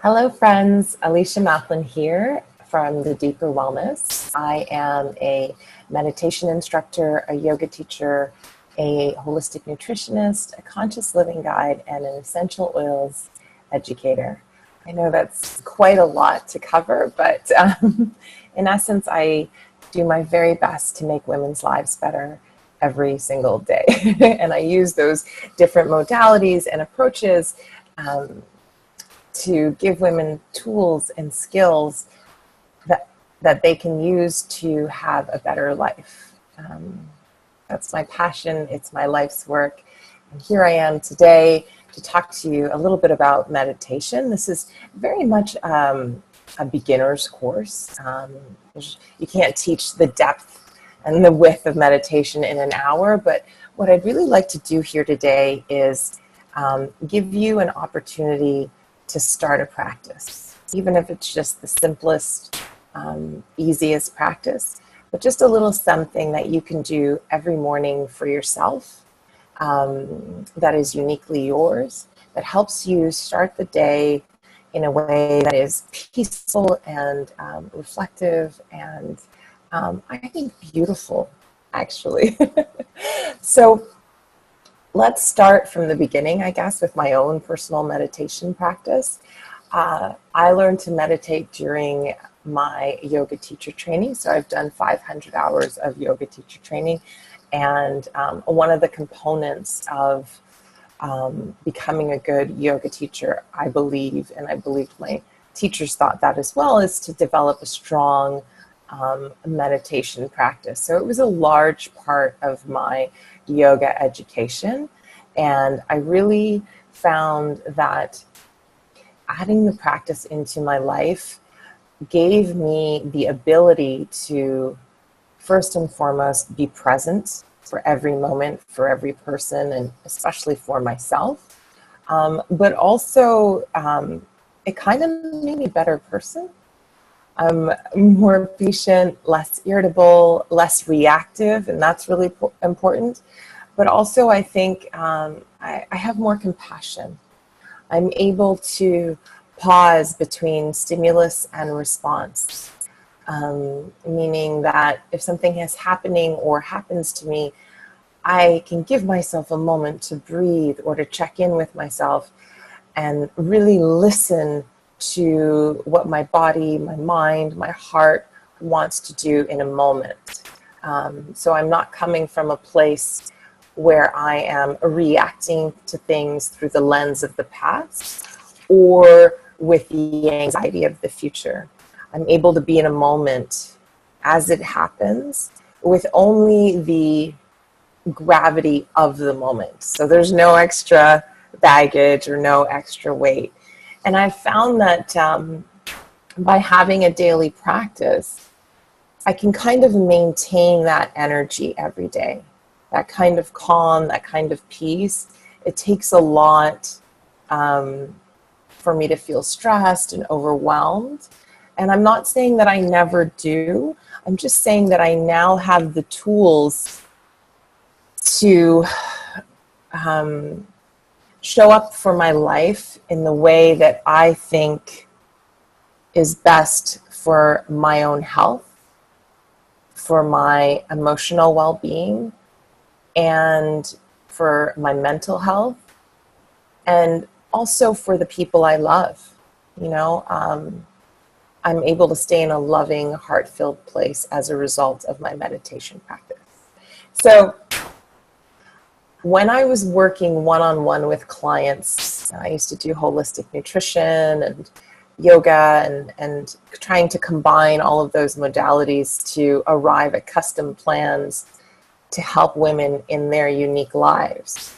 Hello friends, Alicia Mathlin here from The Deeper Wellness. I am a meditation instructor, a yoga teacher, a holistic nutritionist, a conscious living guide, and an essential oils educator. I know that's quite a lot to cover, but in essence, I do my very best to make women's lives better every single day. And I use those different modalities and approaches to give women tools and skills that they can use to have a better life. That's my passion. It's my life's work. And here I am today to talk to you a little bit about meditation. This is very much a beginner's course. You can't teach the depth and the width of meditation in an hour, but what I'd really like to do here today is give you an opportunity to start a practice, even if it's just the simplest, easiest practice, but just a little something that you can do every morning for yourself that is uniquely yours, that helps you start the day in a way that is peaceful and reflective and I think beautiful, actually. So let's start from the beginning, I guess, with my own personal meditation practice. I learned to meditate during my yoga teacher training. So I've done 500 hours of yoga teacher training. And one of the components of becoming a good yoga teacher, I believe, and I believe my teachers thought that as well, is to develop a strong meditation practice. So it was a large part of my yoga education, and I really found that adding the practice into my life gave me the ability to first and foremost be present for every moment, for every person, and especially for myself, but also it kind of made me a better person. I'm more patient, less irritable, less reactive, and that's really important. But also I think I have more compassion. I'm able to pause between stimulus and response, meaning that if something is happening or happens to me, I can give myself a moment to breathe or to check in with myself and really listen to what my body, my mind, my heart wants to do in a moment. So I'm not coming from a place where I am reacting to things through the lens of the past or with the anxiety of the future. I'm able to be in a moment as it happens with only the gravity of the moment. So there's no extra baggage or no extra weight. And I've found that by having a daily practice, I can kind of maintain that energy every day, that kind of calm, that kind of peace. It takes a lot for me to feel stressed and overwhelmed. And I'm not saying that I never do. I'm just saying that I now have the tools to show up for my life in the way that I think is best for my own health, for my emotional well-being, and for my mental health, and also for the people I love. You know, I'm able to stay in a loving, heart-filled place as a result of my meditation practice. So when I was working one-on-one with clients, I used to do holistic nutrition and yoga and trying to combine all of those modalities to arrive at custom plans to help women in their unique lives.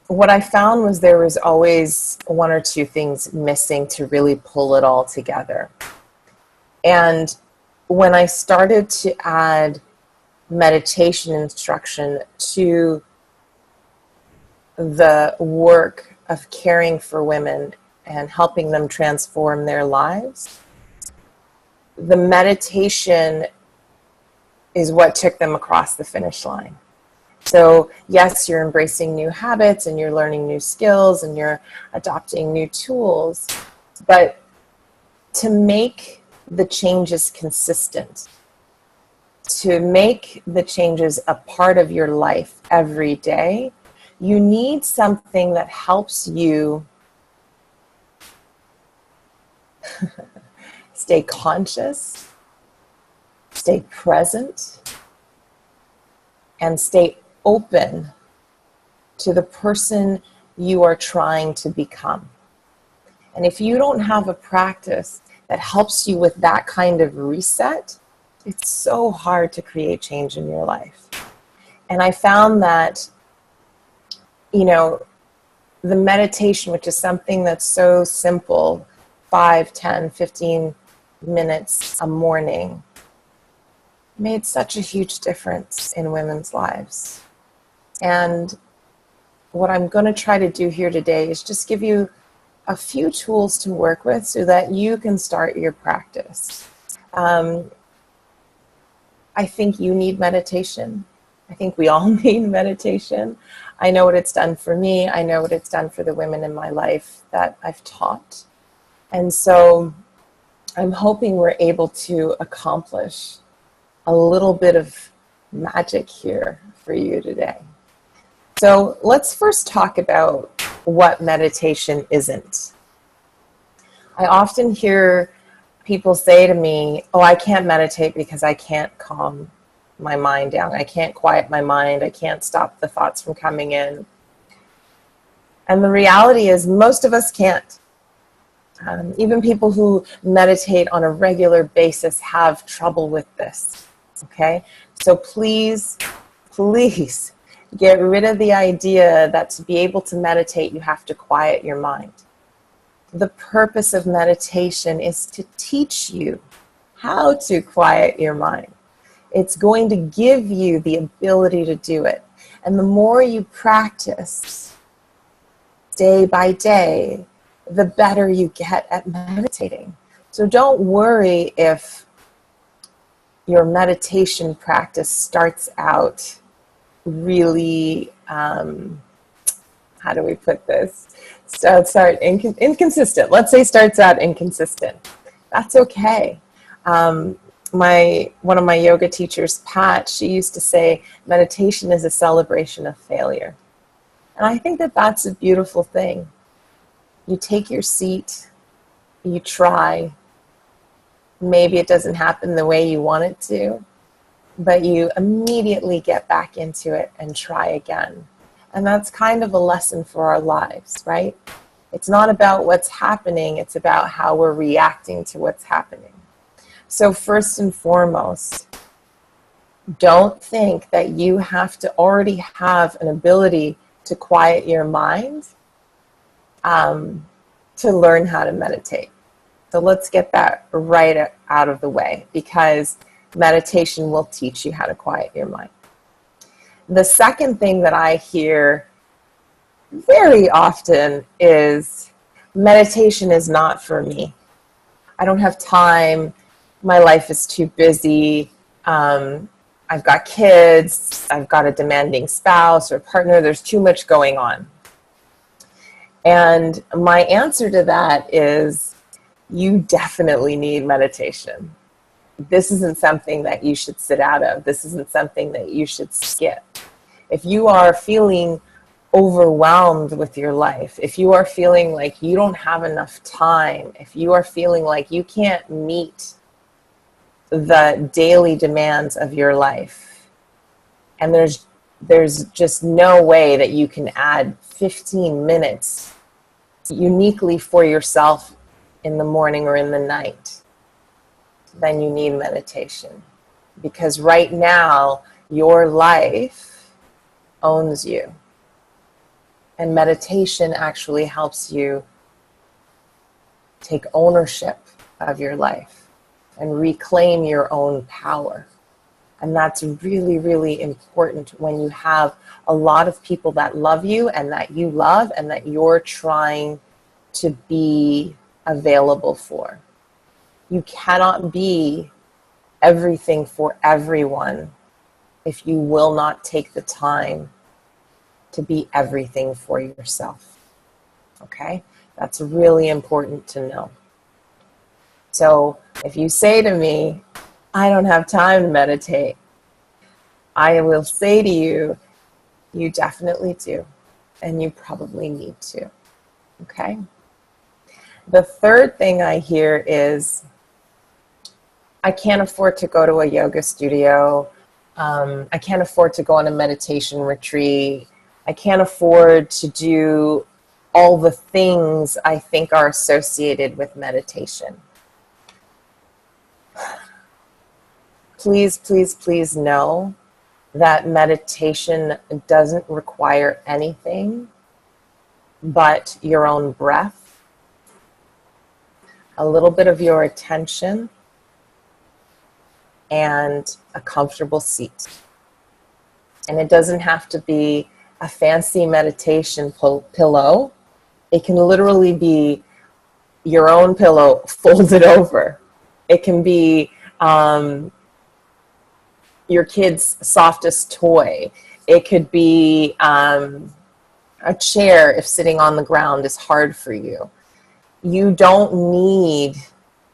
What I found was there was always one or two things missing to really pull it all together. And when I started to add meditation instruction to the work of caring for women and helping them transform their lives, the meditation is what took them across the finish line. So yes, you're embracing new habits and you're learning new skills and you're adopting new tools, But to make the changes consistent, to make the changes a part of your life every day, you need something that helps you stay conscious, stay present, and stay open to the person you are trying to become. And if you don't have a practice that helps you with that kind of reset, it's so hard to create change in your life. And I found that, the meditation, which is something that's so simple, 5, 10, 15 minutes a morning, made such a huge difference in women's lives. And what I'm going to try to do here today is just give you a few tools to work with so that you can start your practice. I think you need meditation. I think we all need meditation. I know what it's done for me. I know what it's done for the women in my life that I've taught. And so I'm hoping we're able to accomplish a little bit of magic here for you today. So let's first talk about what meditation isn't. I often hear people say to me, oh, I can't meditate because I can't calm my mind down. I can't quiet my mind. I can't stop the thoughts from coming in. And the reality is most of us can't. Even people who meditate on a regular basis have trouble with this. Okay? So please get rid of the idea that to be able to meditate, you have to quiet your mind. The purpose of meditation is to teach you how to quiet your mind. It's going to give you the ability to do it. And the more you practice day by day, the better you get at meditating. So don't worry if your meditation practice starts out really, how do we put this? Inconsistent. Let's say starts out inconsistent. That's okay. One of my yoga teachers, Pat, she used to say, meditation is a celebration of failure. And I think that that's a beautiful thing. You take your seat, you try. Maybe it doesn't happen the way you want it to, but you immediately get back into it and try again. And that's kind of a lesson for our lives, right? It's not about what's happening, it's about how we're reacting to what's happening. So first and foremost, don't think that you have to already have an ability to quiet your mind to learn how to meditate. So let's get that right out of the way, because meditation will teach you how to quiet your mind. The second thing that I hear very often is meditation is not for me. I don't have time. My life is too busy. I've got kids. I've got a demanding spouse or partner. There's too much going on. And my answer to that is you definitely need meditation. This isn't something that you should sit out of. This isn't something that you should skip. If you are feeling overwhelmed with your life, if you are feeling like you don't have enough time, if you are feeling like you can't meet the daily demands of your life, and there's just no way that you can add 15 minutes uniquely for yourself in the morning or in the night, then you need meditation. Because right now, your life owns you. And meditation actually helps you take ownership of your life and reclaim your own power. And that's really, really important when you have a lot of people that love you and that you love and that you're trying to be available for. You cannot be everything for everyone if you will not take the time to be everything for yourself. Okay? That's really important to know. So if you say to me, I don't have time to meditate, I will say to you, you definitely do. And you probably need to. Okay? The third thing I hear is, I can't afford to go to a yoga studio. I can't afford to go on a meditation retreat. I can't afford to do all the things I think are associated with meditation. Please, please, please know that meditation doesn't require anything but your own breath, a little bit of your attention, and a comfortable seat. And it doesn't have to be a fancy meditation pillow. It can literally be your own pillow folded over. It can be your kid's softest toy. It could be a chair if sitting on the ground is hard for you. You don't need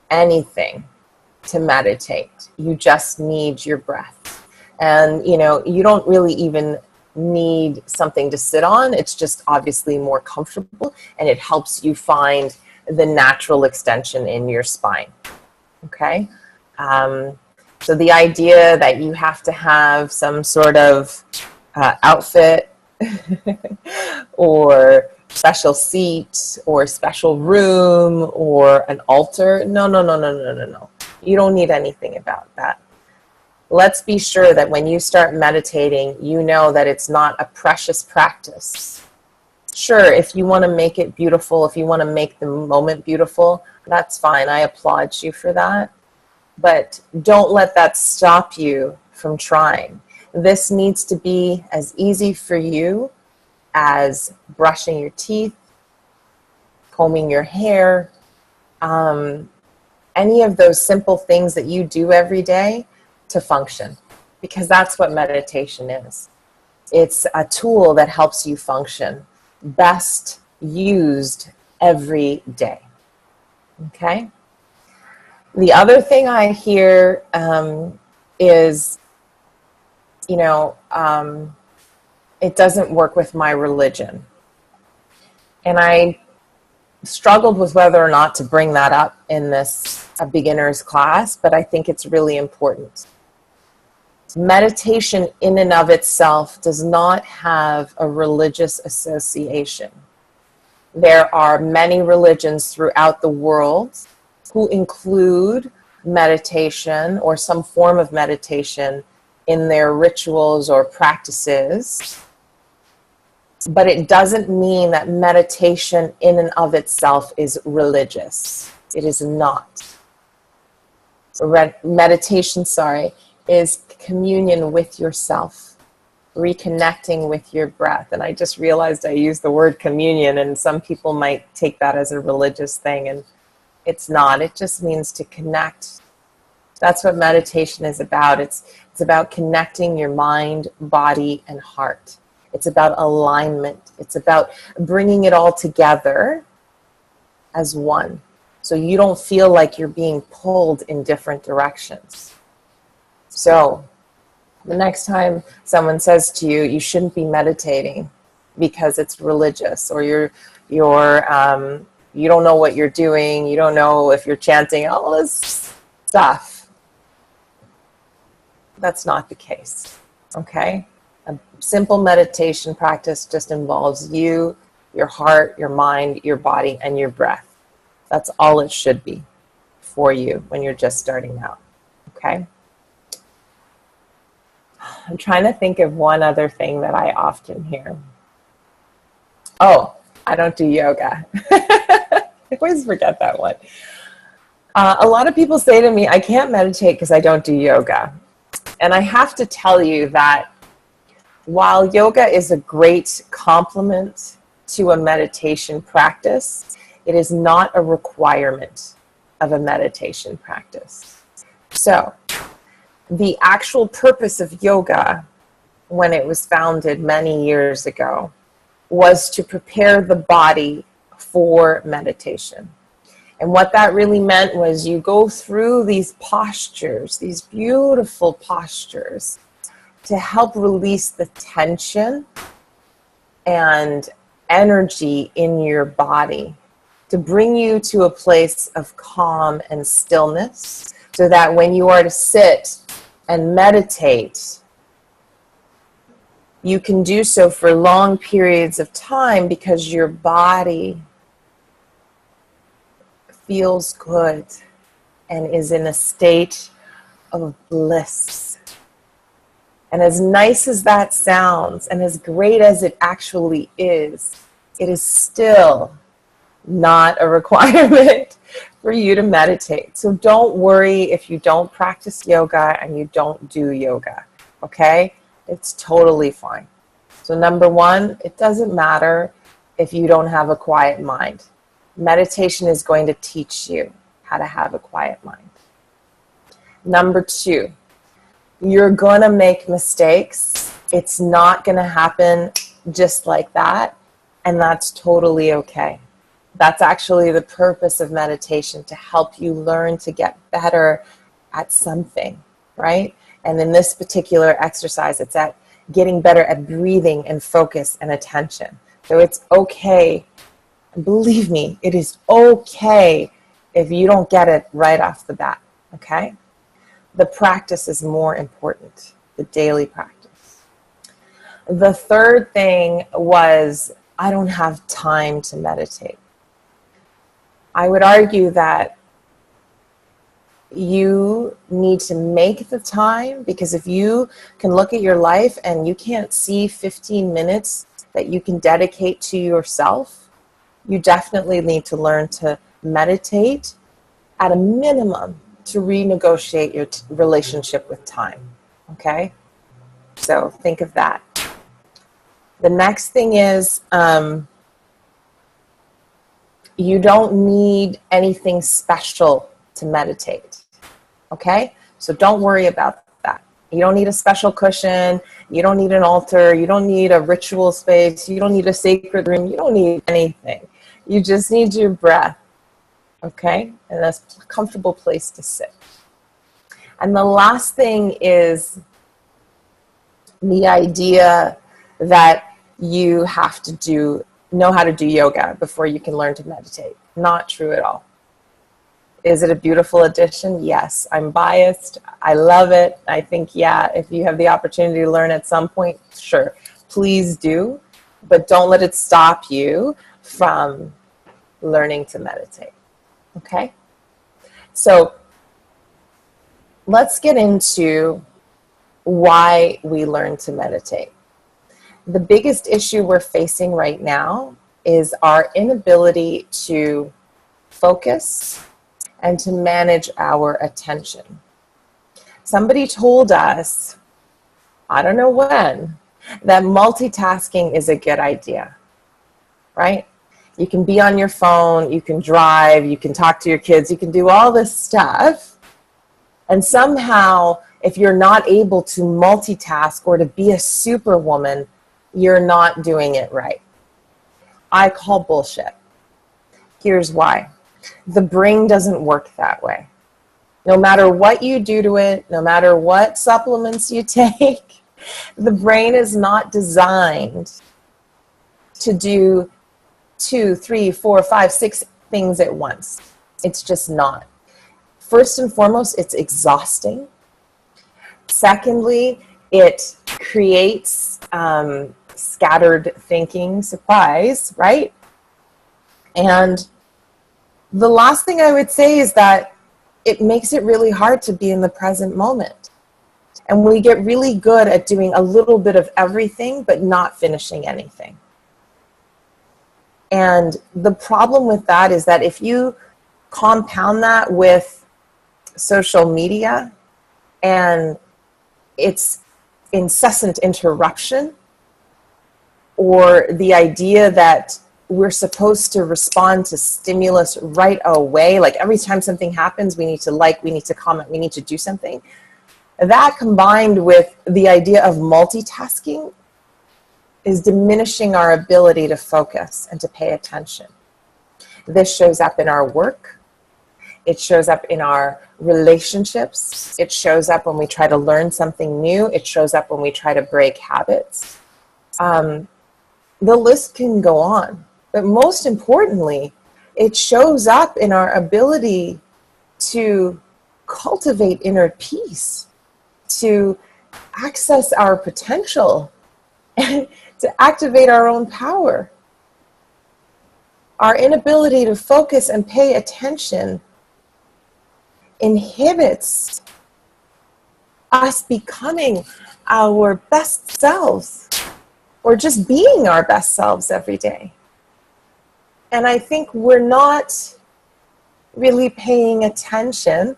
anything to meditate. You just need your breath. And, you know, you don't really even need something to sit on. It's just obviously more comfortable, and it helps you find the natural extension in your spine. Okay? So the idea that you have to have some sort of outfit or special seat or special room or an altar, no. You don't need anything about that. Let's be sure that when you start meditating, you know that it's not a precious practice. Sure, if you want to make it beautiful, if you want to make the moment beautiful, that's fine. I applaud you for that. But don't let that stop you from trying. This needs to be as easy for you as brushing your teeth, combing your hair, any of those simple things that you do every day to function, because that's what meditation is. It's a tool that helps you function, best used every day. Okay? The other thing I hear is, you know, it doesn't work with my religion. And I struggled with whether or not to bring that up in this beginner's class, but I think it's really important. Meditation in and of itself does not have a religious association. There are many religions throughout the world who include meditation or some form of meditation in their rituals or practices. But it doesn't mean that meditation in and of itself is religious. It is not. Meditation, is communion with yourself, reconnecting with your breath. And I just realized I used the word communion, and some people might take that as a religious thing, and it's not. It just means to connect. That's what meditation is about. It's about connecting your mind, body, and heart. It's about alignment. It's about bringing it all together as one. So you don't feel like you're being pulled in different directions. So the next time someone says to you, you shouldn't be meditating because it's religious, or you don't know what you're doing, you don't know if you're chanting all this stuff. That's not the case, okay? A simple meditation practice just involves you, your heart, your mind, your body, and your breath. That's all it should be for you when you're just starting out, okay? I'm trying to think of one other thing that I often hear. Oh, I don't do yoga. I always forget that one. A lot of people say to me, I can't meditate because I don't do yoga. And I have to tell you that while yoga is a great complement to a meditation practice, it is not a requirement of a meditation practice. So, the actual purpose of yoga, when it was founded many years ago, was to prepare the body for meditation. And what that really meant was you go through these postures, these beautiful postures, to help release the tension and energy in your body, to bring you to a place of calm and stillness, so that when you are to sit and meditate, you can do so for long periods of time because your body feels good and is in a state of bliss. And as nice as that sounds, and as great as it actually is, it is still not a requirement for you to meditate. So don't worry if you don't practice yoga and you don't do yoga, okay? It's totally fine. So number one, it doesn't matter if you don't have a quiet mind. Meditation is going to teach you how to have a quiet mind. Number two, you're going to make mistakes. It's not going to happen just like that, and that's totally okay. That's actually the purpose of meditation, to help you learn to get better at something, right? And in this particular exercise, it's at getting better at breathing and focus and attention. So it's okay. Believe me, it is okay if you don't get it right off the bat, okay? The practice is more important, the daily practice. The third thing was, I don't have time to meditate. I would argue that you need to make the time, because if you can look at your life and you can't see 15 minutes that you can dedicate to yourself, you definitely need to learn to meditate at a minimum to renegotiate your relationship with time, okay? So think of that. The next thing is, you don't need anything special to meditate, okay? So don't worry about that. You don't need a special cushion. You don't need an altar. You don't need a ritual space. You don't need a sacred room. You don't need anything. You just need your breath, okay? And a comfortable place to sit. And the last thing is the idea that you have to know how to do yoga before you can learn to meditate. Not true at all. Is it a beautiful addition? Yes. I'm biased. I love it. I think, yeah, if you have the opportunity to learn at some point, sure, please do. But don't let it stop you from learning to meditate. Okay? So let's get into why we learn to meditate. The biggest issue we're facing right now is our inability to focus and to manage our attention. Somebody told us, I don't know when, that multitasking is a good idea, right? You can be on your phone, you can drive, you can talk to your kids, you can do all this stuff. And somehow, if you're not able to multitask or to be a superwoman, you're not doing it right. I call bullshit. Here's why. The brain doesn't work that way. No matter what you do to it, no matter what supplements you take, the brain is not designed to do 2, 3, 4, 5, 6 things at once. It's just not. First and foremost, it's exhausting. Secondly, it creates scattered thinking, surprise, right? And the last thing I would say is that it makes it really hard to be in the present moment. And we get really good at doing a little bit of everything, but not finishing anything. And the problem with that is that if you compound that with social media and its incessant interruption, or the idea that we're supposed to respond to stimulus right away, like every time something happens, we need to like, we need to comment, we need to do something. That combined with the idea of multitasking is diminishing our ability to focus and to pay attention. This shows up in our work. It shows up in our relationships. It shows up when we try to learn something new. It shows up when we try to break habits. The list can go on. But most importantly, it shows up in our ability to cultivate inner peace, to access our potential, and to activate our own power. Our inability to focus and pay attention inhibits us becoming our best selves, or just being our best selves every day. And I think we're not really paying attention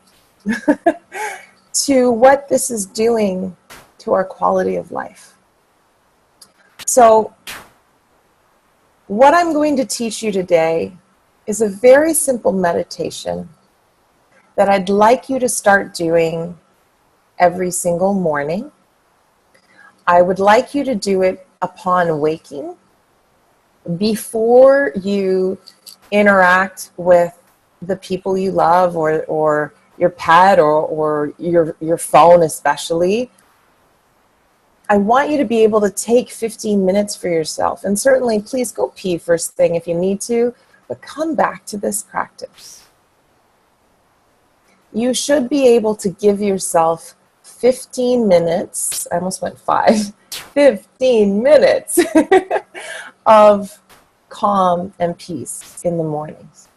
to what this is doing to our quality of life. So what I'm going to teach you today is a very simple meditation that I'd like you to start doing every single morning. I would like you to do it upon waking, before you interact with the people you love, or your pet, or your phone especially. I want you to be able to take 15 minutes for yourself. And certainly, please go pee first thing if you need to, but come back to this practice. You should be able to give yourself 15 minutes, I almost went 5, 15 minutes of calm and peace in the mornings.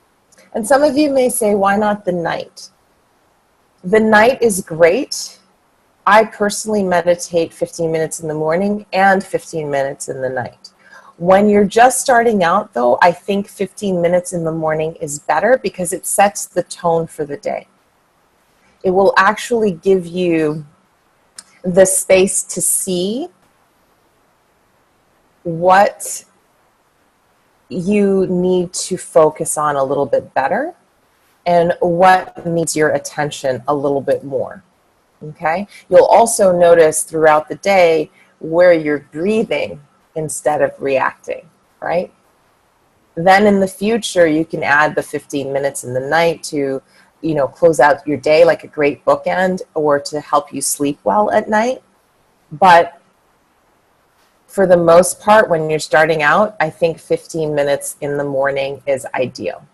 And some of you may say, why not the night? The night is great. I personally meditate 15 minutes in the morning and 15 minutes in the night. When you're just starting out, though, I think 15 minutes in the morning is better because it sets the tone for the day. It will actually give you the space to see what you need to focus on a little bit better and what needs your attention a little bit more. Okay? You'll also notice throughout the day where you're breathing instead of reacting, right? Then in the future, you can add the 15 minutes in the night to, close out your day like a great bookend, or to help you sleep well at night. But for the most part, when you're starting out, I think 15 minutes in the morning is ideal.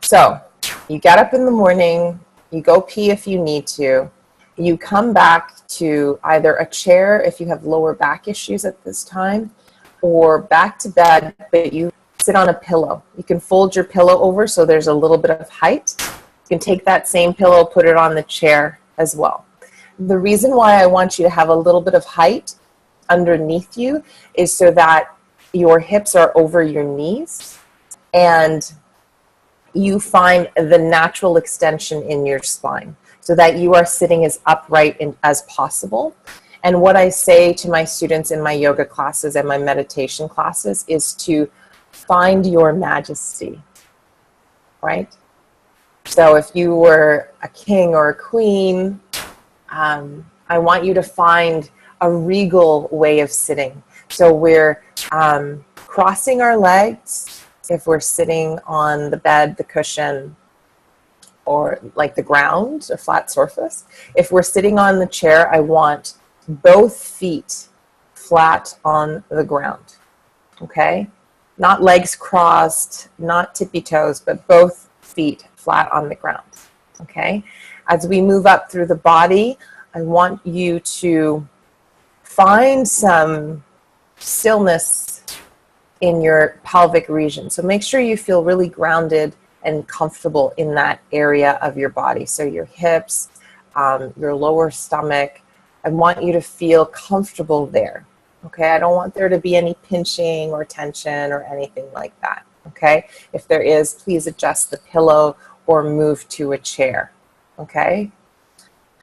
So you get up in the morning, you go pee if you need to, you come back to either a chair if you have lower back issues at this time, or back to bed, but you sit on a pillow. You can fold your pillow over so there's a little bit of height. You can take that same pillow, put it on the chair as well. The reason why I want you to have a little bit of height underneath you is so that your hips are over your knees and you find the natural extension in your spine so that you are sitting as upright as possible. And what I say to my students in my yoga classes and my meditation classes is to find your majesty, right? So if you were a king or a queen, I want you to find a regal way of sitting. So we're crossing our legs if we're sitting on the bed, the cushion, or like the ground, a flat surface. If we're sitting on the chair, I want both feet flat on the ground, okay? Not legs crossed, not tippy toes, but both feet flat on the ground, okay? As we move up through the body, I want you to find some stillness in your pelvic region. So make sure you feel really grounded and comfortable in that area of your body. So your hips, your lower stomach, I want you to feel comfortable there. Okay, I don't want there to be any pinching or tension or anything like that. Okay, if there is, please adjust the pillow or move to a chair. Okay,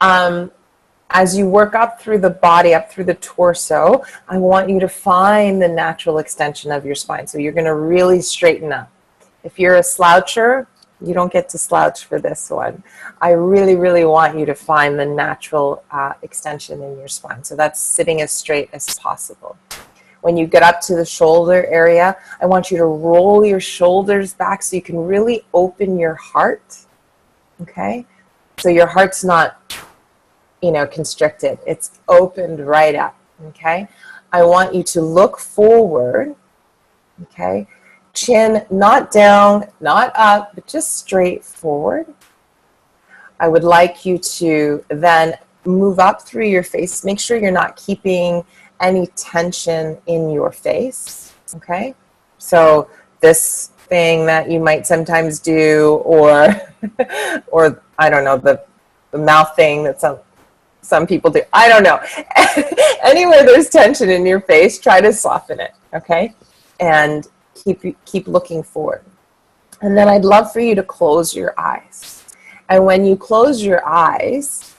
as you work up through the body, up through the torso, I want you to find the natural extension of your spine. So you're going to really straighten up. If you're a sloucher, you don't get to slouch for this one. I really, really want you to find the natural extension in your spine. So that's sitting as straight as possible. When you get up to the shoulder area, I want you to roll your shoulders back so you can really open your heart, okay? So your heart's not, constricted. It's opened right up, okay? I want you to look forward, okay? Chin not down, not up, but just straight forward. I would like you to then move up through your face. Make sure you're not keeping any tension in your face, okay? So this thing that you might sometimes do, or or I don't know, the mouth thing that some people do. I don't know. Anywhere there's tension in your face, try to soften it, okay? And keep looking forward. And then I'd love for you to close your eyes. And when you close your eyes,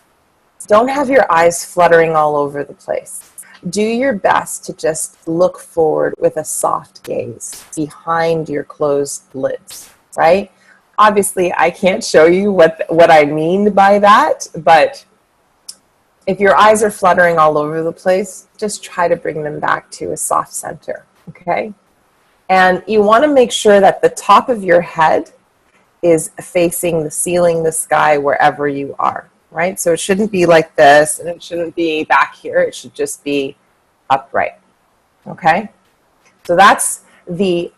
don't have your eyes fluttering all over the place. Do your best to just look forward with a soft gaze behind your closed lids, right? Obviously, I can't show you what I mean by that, but if your eyes are fluttering all over the place, just try to bring them back to a soft center, okay? And you want to make sure that the top of your head is facing the ceiling, the sky, wherever you are, right? So it shouldn't be like this, and it shouldn't be back here. It should just be upright, okay? So that's the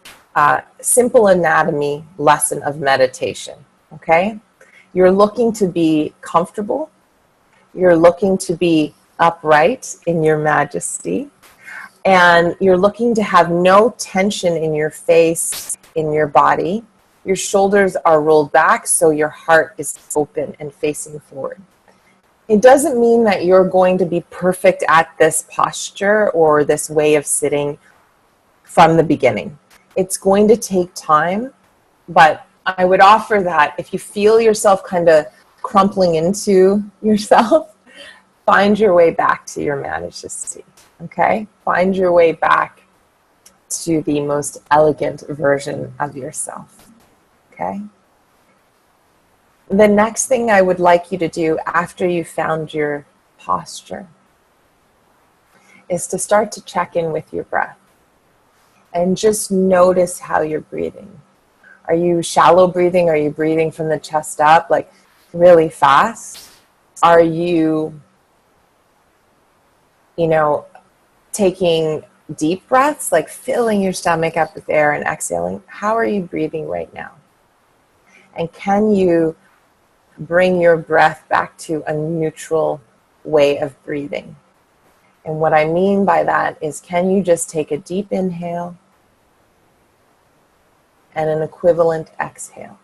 simple anatomy lesson of meditation, okay? You're looking to be comfortable. You're looking to be upright in your majesty. And you're looking to have no tension in your face, in your body. Your shoulders are rolled back, so your heart is open and facing forward. It doesn't mean that you're going to be perfect at this posture or this way of sitting from the beginning. It's going to take time, but I would offer that if you feel yourself kind of crumpling into yourself, find your way back to your majesty, okay? Find your way back to the most elegant version of yourself, okay? The next thing I would like you to do after you found your posture is to start to check in with your breath and just notice how you're breathing. Are you shallow breathing? Are you breathing from the chest up, like really fast? Are you, taking deep breaths, like filling your stomach up with air and exhaling? How are you breathing right now? And can you bring your breath back to a neutral way of breathing? And what I mean by that is, can you just take a deep inhale and an equivalent exhale,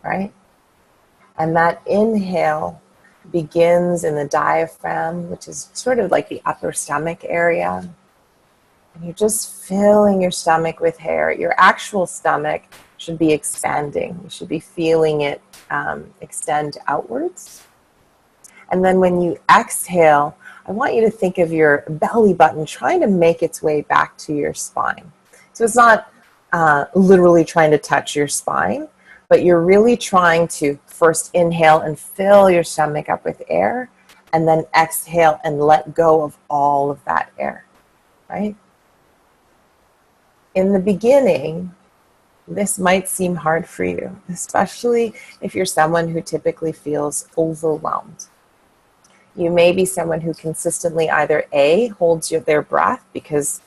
right? And that inhale begins in the diaphragm, which is sort of like the upper stomach area. And you're just filling your stomach with air. Your actual stomach should be expanding. You should be feeling it extend outwards. And then when you exhale, I want you to think of your belly button trying to make its way back to your spine. So it's not literally trying to touch your spine, but you're really trying to first inhale and fill your stomach up with air, and then exhale and let go of all of that air, right? In the beginning, this might seem hard for you, especially if you're someone who typically feels overwhelmed. You may be someone who consistently either A, holds their breath, because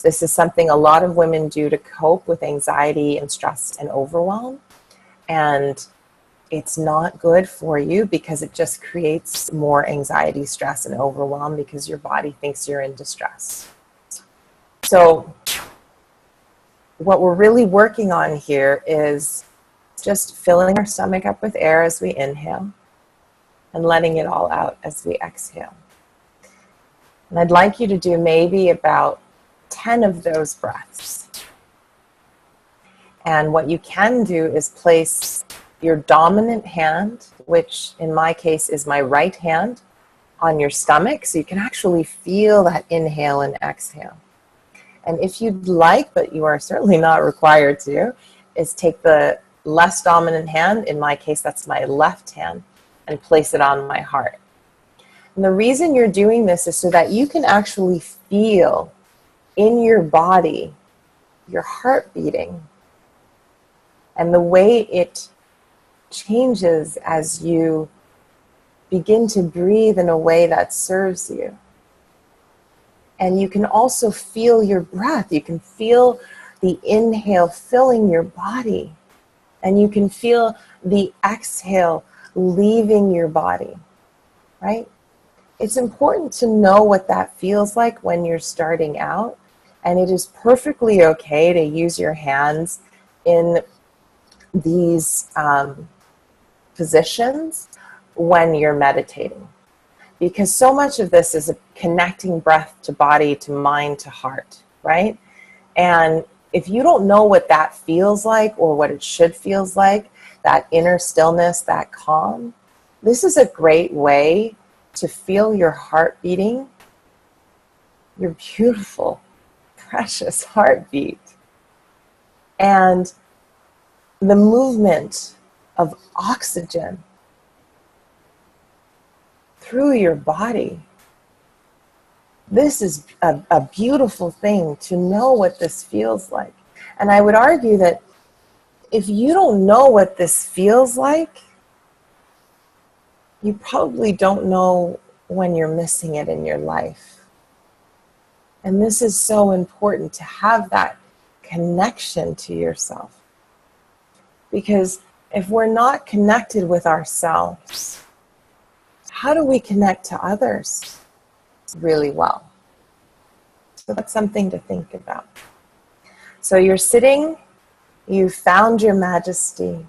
this is something a lot of women do to cope with anxiety and stress and overwhelm. And it's not good for you because it just creates more anxiety, stress, and overwhelm because your body thinks you're in distress. So what we're really working on here is just filling our stomach up with air as we inhale and letting it all out as we exhale. And I'd like you to do maybe about 10 of those breaths. And what you can do is place your dominant hand, which in my case is my right hand, on your stomach, so you can actually feel that inhale and exhale. And if you'd like, but you are certainly not required to, is take the less dominant hand, in my case that's my left hand, and place it on my heart. And the reason you're doing this is so that you can actually feel in your body, your heart beating, and the way it changes as you begin to breathe in a way that serves you. And you can also feel your breath. You can feel the inhale filling your body. And you can feel the exhale leaving your body, right? It's important to know what that feels like when you're starting out. And it is perfectly okay to use your hands in these positions when you're meditating. Because so much of this is a connecting breath to body, to mind, to heart, right? And if you don't know what that feels like or what it should feels like, that inner stillness, that calm, this is a great way to feel your heart beating, your beautiful, precious heartbeat, and the movement of oxygen through your body. This is a beautiful thing to know what this feels like. And I would argue that if you don't know what this feels like, you probably don't know when you're missing it in your life. And this is so important to have that connection to yourself. Because if we're not connected with ourselves, how do we connect to others really well? So that's something to think about. So you're sitting, you found your majesty,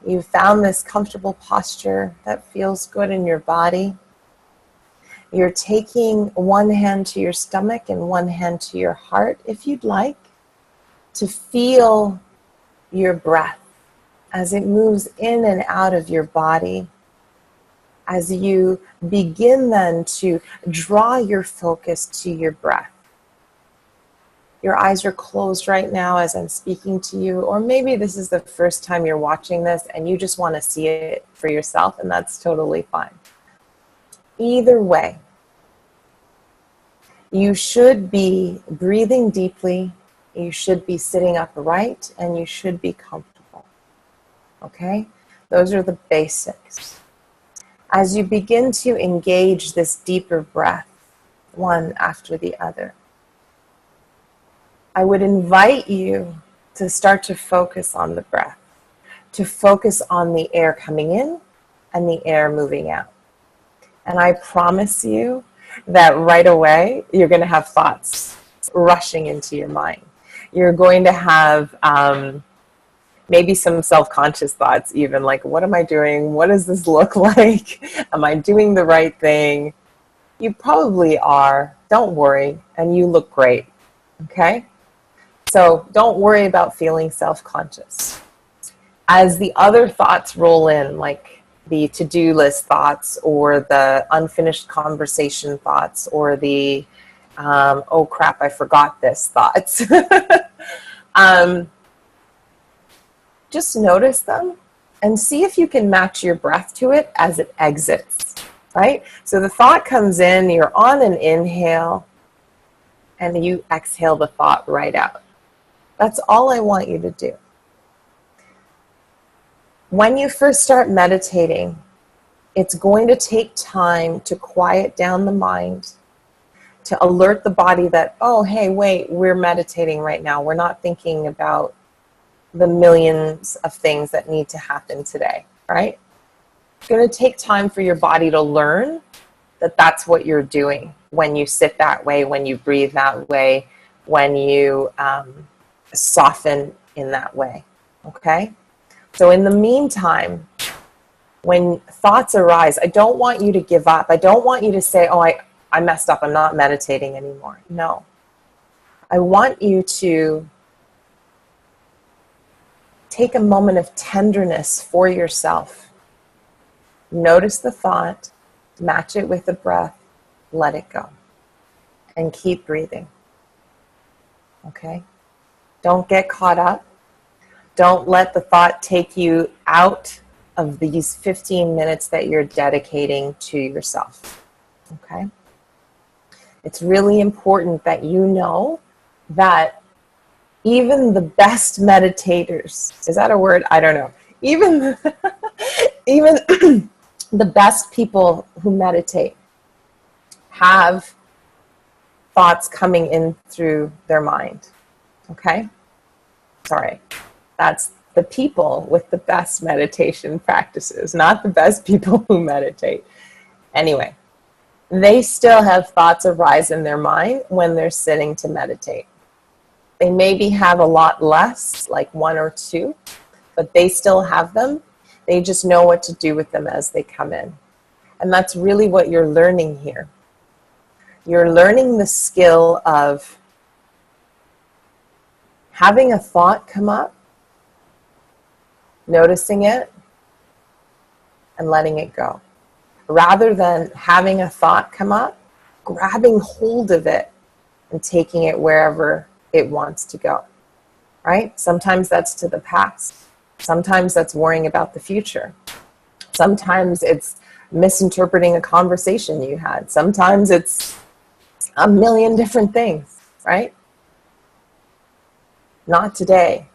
you found this comfortable posture that feels good in your body. You're taking one hand to your stomach and one hand to your heart, if you'd like, to feel your breath as it moves in and out of your body. As you begin then to draw your focus to your breath. Your eyes are closed right now as I'm speaking to you, or maybe this is the first time you're watching this and you just want to see it for yourself, and that's totally fine. Either way, you should be breathing deeply, you should be sitting upright, and you should be comfortable. Okay? Those are the basics. As you begin to engage this deeper breath, one after the other, I would invite you to start to focus on the breath, to focus on the air coming in and the air moving out. And I promise you that right away, you're going to have thoughts rushing into your mind. You're going to have maybe some self-conscious thoughts even, like, what am I doing? What does this look like? Am I doing the right thing? You probably are. Don't worry. And you look great. Okay? So don't worry about feeling self-conscious. As the other thoughts roll in, like the to-do list thoughts or the unfinished conversation thoughts or the, oh crap, I forgot this thoughts. Just notice them and see if you can match your breath to it as it exits, right? So the thought comes in, you're on an inhale, and you exhale the thought right out. That's all I want you to do. When you first start meditating, it's going to take time to quiet down the mind, to alert the body that, oh, hey, wait, we're meditating right now. We're not thinking about the millions of things that need to happen today, right? It's going to take time for your body to learn that that's what you're doing when you sit that way, when you breathe that way, when you soften in that way, okay? So in the meantime, when thoughts arise, I don't want you to give up. I don't want you to say, oh, I messed up. I'm not meditating anymore. No. I want you to take a moment of tenderness for yourself. Notice the thought, match it with the breath, let it go, and keep breathing. Okay? Don't get caught up. Don't let the thought take you out of these 15 minutes that you're dedicating to yourself. Okay? It's really important that you know that even the best meditators, is that a word? I don't know. Even, even the best people who meditate have thoughts coming in through their mind. Okay? Sorry. That's the people with the best meditation practices, not the best people who meditate. Anyway, they still have thoughts arise in their mind when they're sitting to meditate. They maybe have a lot less, like one or two, but they still have them. They just know what to do with them as they come in. And that's really what you're learning here. You're learning the skill of having a thought come up, noticing it, and letting it go. Rather than having a thought come up, grabbing hold of it and taking it wherever it wants to go, right? Sometimes that's to the past. Sometimes that's worrying about the future. Sometimes it's misinterpreting a conversation you had. Sometimes it's a million different things, right? Not today,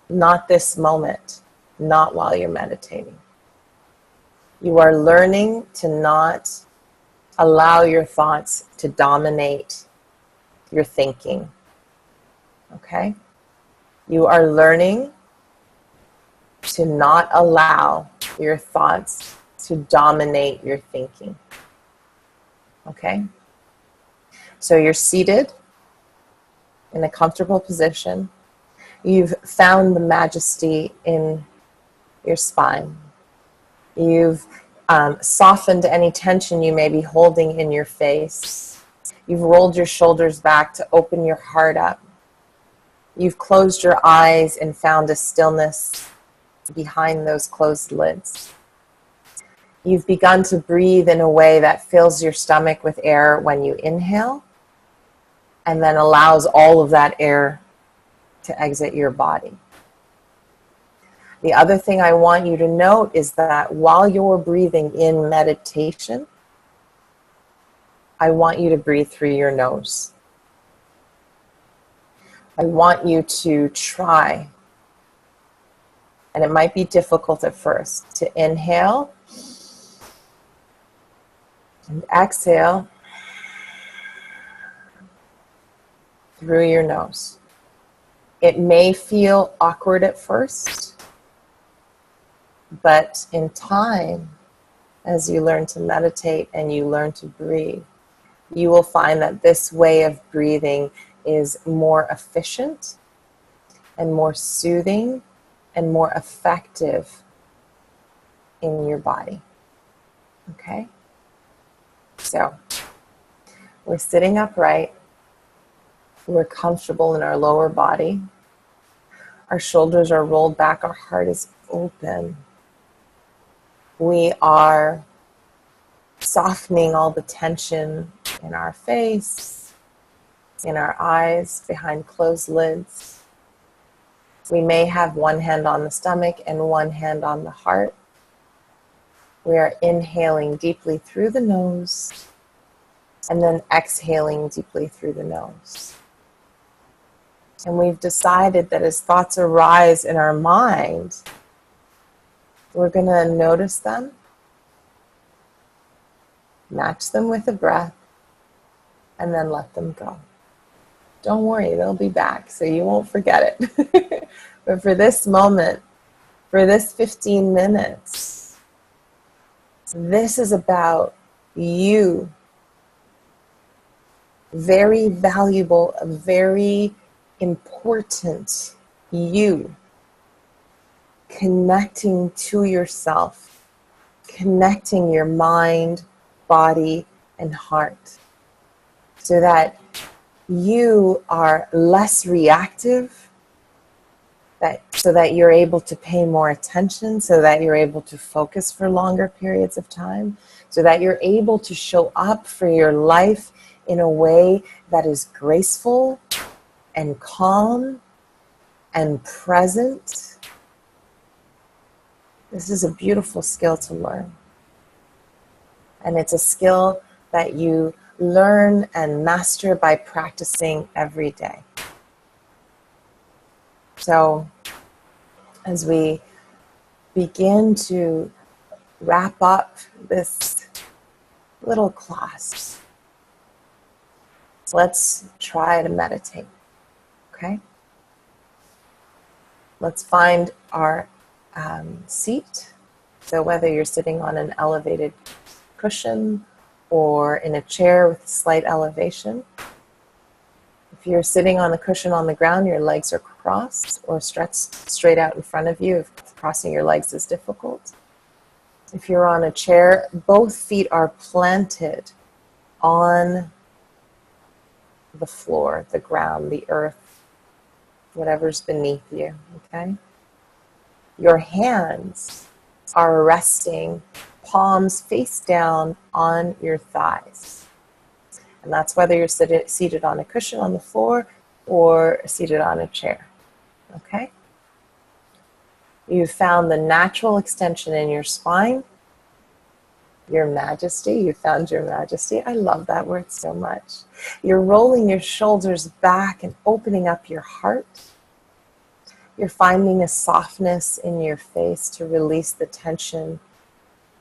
not this moment, not while you're meditating. You are learning to not allow your thoughts to dominate your thinking. Okay? You are learning to not allow your thoughts to dominate your thinking. Okay? So you're seated in a comfortable position. You've found the majesty in your spine. You've softened any tension you may be holding in your face. You've rolled your shoulders back to open your heart up. You've closed your eyes and found a stillness behind those closed lids. You've begun to breathe in a way that fills your stomach with air when you inhale, and then allows all of that air to exit your body. The other thing I want you to note is that while you're breathing in meditation, I want you to breathe through your nose. I want you to try, and it might be difficult at first, to inhale and exhale through your nose. It may feel awkward at first, but in time, as you learn to meditate and you learn to breathe, you will find that this way of breathing is more efficient and more soothing and more effective in your body. Okay? So, we're sitting upright. We're comfortable in our lower body. Our shoulders are rolled back. Our heart is open. We are softening all the tension in our face, in our eyes, behind closed lids. We may have one hand on the stomach and one hand on the heart. We are inhaling deeply through the nose and then exhaling deeply through the nose. And we've decided that as thoughts arise in our mind, we're going to notice them, match them with a breath, and then let them go. Don't worry, they'll be back, so you won't forget it. But for this moment, for this 15 minutes, this is about you. Very valuable, very important you. Connecting to yourself, connecting your mind, body, and heart, so that you are less reactive, so that you're able to pay more attention, so that you're able to focus for longer periods of time, so that you're able to show up for your life in a way that is graceful and calm and present. This is a beautiful skill to learn. And it's a skill that you learn and master by practicing every day. So as we begin to wrap up this little class, let's try to meditate, okay? Let's find our seat. So whether you're sitting on an elevated cushion or in a chair with slight elevation. If you're sitting on a cushion on the ground, your legs are crossed or stretched straight out in front of you if crossing your legs is difficult. If you're on a chair, both feet are planted on the floor, the ground, the earth, whatever's beneath you, okay? Your hands are resting, palms face down on your thighs. And that's whether you're seated on a cushion on the floor or seated on a chair, okay? You've found the natural extension in your spine. Your majesty, you found your majesty. I love that word so much. You're rolling your shoulders back and opening up your heart. You're finding a softness in your face to release the tension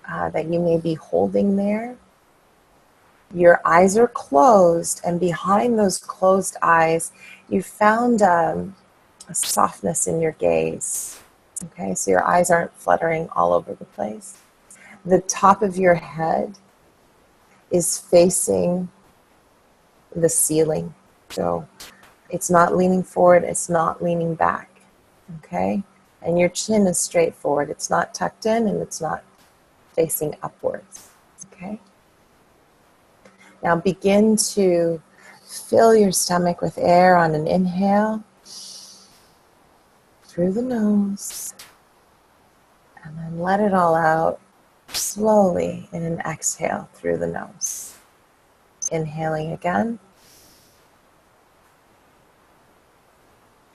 that you may be holding there. Your eyes are closed, and behind those closed eyes, you found a softness in your gaze. Okay, so your eyes aren't fluttering all over the place. The top of your head is facing the ceiling. So it's not leaning forward, it's not leaning back. Okay? And your chin is straight forward. It's not tucked in and it's not facing upwards. Okay? Now begin to fill your stomach with air on an inhale through the nose, and then let it all out slowly in an exhale through the nose. Inhaling again.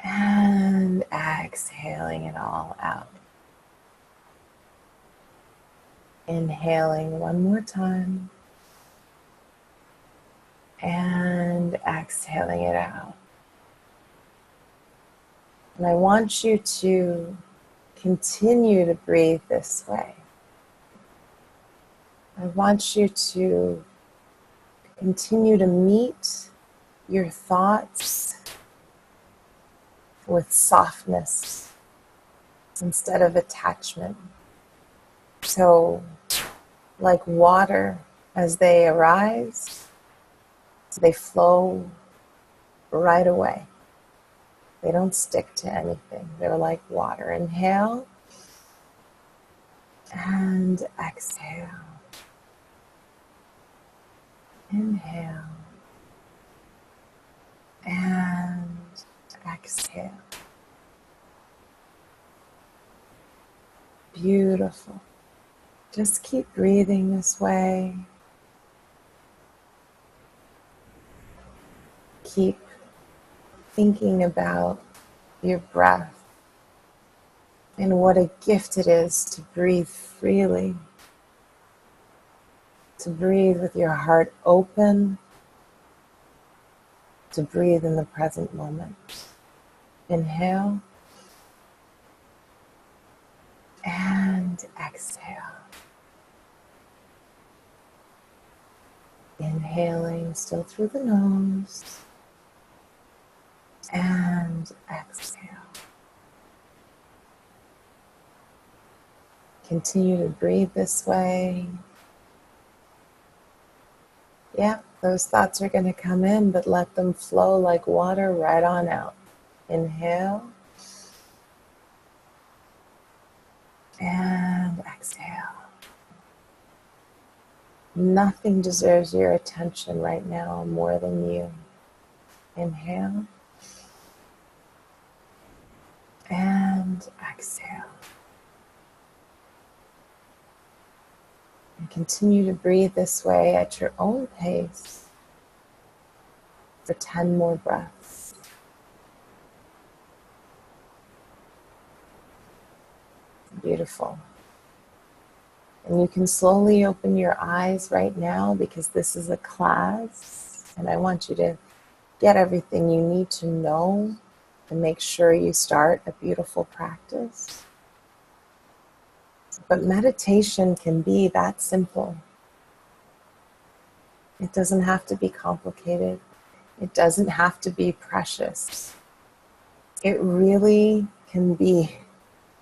And exhaling it all out. Inhaling one more time. And exhaling it out. And I want you to continue to breathe this way. I want you to continue to meet your thoughts with softness instead of attachment. So, like water, as they arise, they flow right away. They don't stick to anything. They're like water. Inhale and exhale. Inhale and exhale. Beautiful. Just keep breathing this way. Keep thinking about your breath and what a gift it is to breathe freely. To breathe with your heart open, to breathe in the present moment. Inhale and exhale. Inhaling still through the nose and exhale. Continue to breathe this way. Yeah, those thoughts are going to come in, but let them flow like water right on out. Inhale and exhale. Nothing deserves your attention right now more than you. Inhale and exhale. And continue to breathe this way at your own pace for 10 more breaths. Beautiful. And you can slowly open your eyes right now because this is a class and I want you to get everything you need to know and make sure you start a beautiful practice. But meditation can be that simple. It doesn't have to be complicated. It doesn't have to be precious. It really can be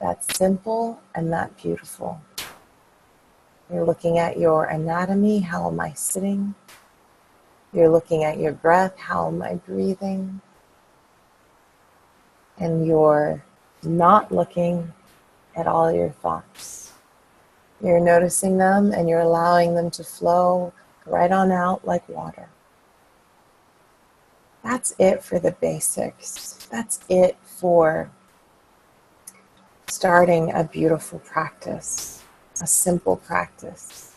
that simple and that beautiful. You're looking at your anatomy. How am I sitting? You're looking at your breath. How am I breathing? And you're not looking at all your thoughts. You're noticing them and you're allowing them to flow right on out like water. That's it for the basics. That's it for starting a beautiful practice, a simple practice.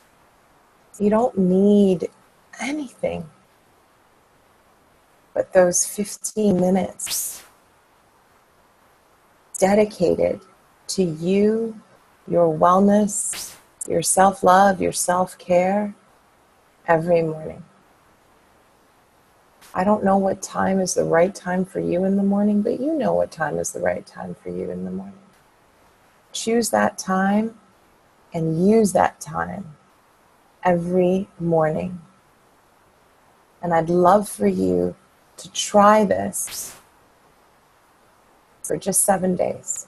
You don't need anything but those 15 minutes dedicated to you, your wellness, your self-love, your self-care every morning. I don't know what time is the right time for you in the morning, but you know what time is the right time for you in the morning. Choose that time and use that time every morning. And I'd love for you to try this for just 7 days.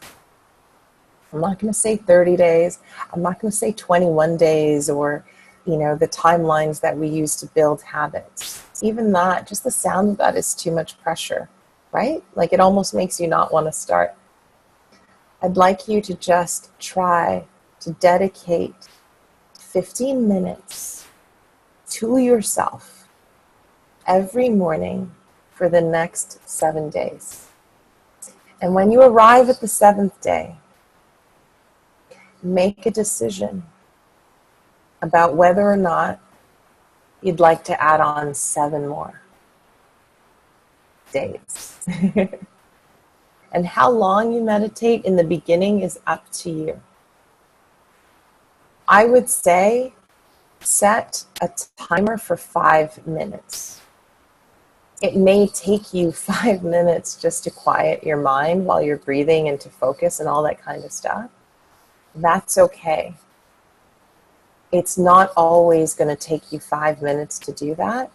I'm not going to say 30 days. I'm not going to say 21 days or, the timelines that we use to build habits. Even that, just the sound of that is too much pressure, right? Like it almost makes you not want to start. I'd like you to just try to dedicate 15 minutes to yourself every morning for the next 7 days. And when you arrive at the 7th day, make a decision about whether or not you'd like to add on 7 more days. And how long you meditate in the beginning is up to you. I would say set a timer for 5 minutes. It may take you 5 minutes just to quiet your mind while you're breathing and to focus and all that kind of stuff. That's okay. It's not always going to take you 5 minutes to do that.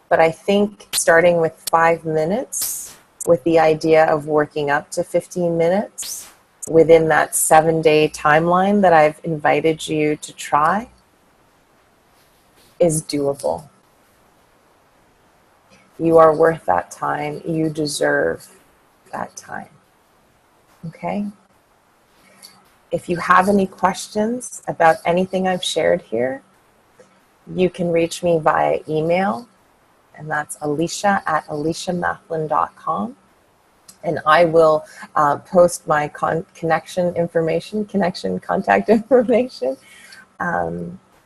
But I think starting with 5 minutes with the idea of working up to 15 minutes within that 7-day timeline that I've invited you to try is doable. You are worth that time. You deserve that time. Okay? If you have any questions about anything I've shared here, you can reach me via email, and that's alicia@aliciamathlin.com. And I will post my contact information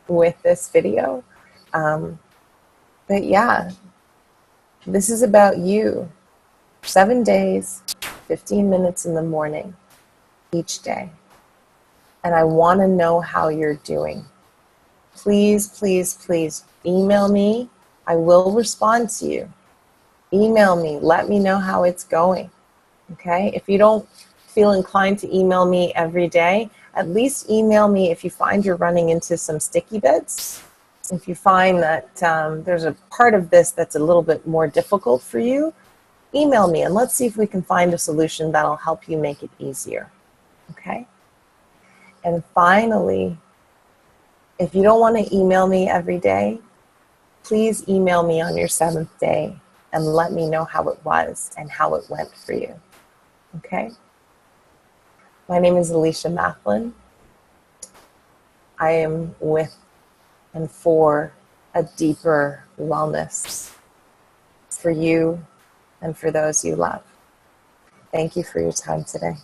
with this video. But yeah, this is about you. 7 days, 15 minutes in the morning, each day. And I want to know how you're doing. Please, please, please email me. I will respond to you. Email me. Let me know how it's going. Okay? If you don't feel inclined to email me every day, at least email me if you find you're running into some sticky bits. If you find that there's a part of this that's a little bit more difficult for you, email me and let's see if we can find a solution that'll help you make it easier. Okay? And finally, if you don't want to email me every day, please email me on your 7th day and let me know how it was and how it went for you. Okay? My name is Alicia Mathlin. I am with and for a deeper wellness for you and for those you love. Thank you for your time today.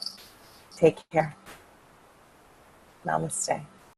Take care. Namaste.